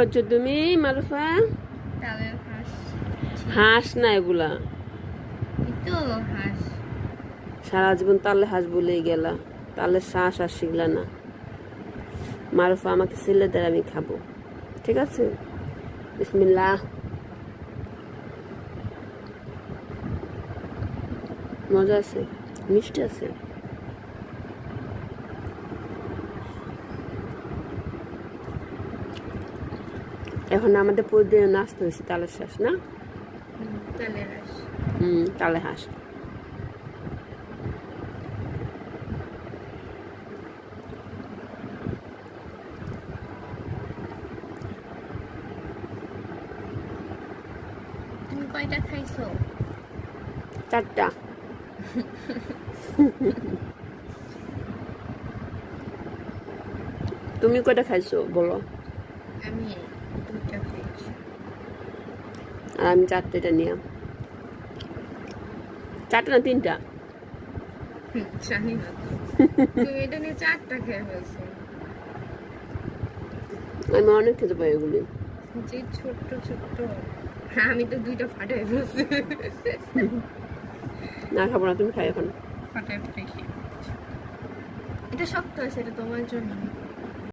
করছো তুমি মারুফা? তালের হাঁস। হাঁস না এগুলা, এই তো হাঁস। সারা জীবন তালে হাঁস বলেই গেলা, তালে শ্বাস আর শিখলা না। মারুফা আমাকে ছেলে দেয়, আমি খাবো, ঠিক আছে? বিসমিল্লাহ। মজা আছে, মিষ্টি আছে। এখন আমাদের প্রতিদিন নাস্তা হয়েছে তালের শ্বাস না? তালের হাঁস। তালে হাঁস। তুমি কয়টা খাইছো? 4টা। তুমি কয়টা খাইছো বলো? আমি 2টা খাইছি। আর আমি 4টা নিয়ে। 4টা না 3টা? জানি না তো। তুমি এটা নিয়ে 4টা খেয়ে ফেলছো। আমি অনেক খেতে পারি এগুলি। যে ছোট্ট ছোট্ট, আমি তো 2টা ফাটাই ফেলছি। না খাবো না, তুমি খাই এখন। ফাটাই ফাটাই খেয়ে। এটা শক্ত আছে, এটা তোমার জন্য।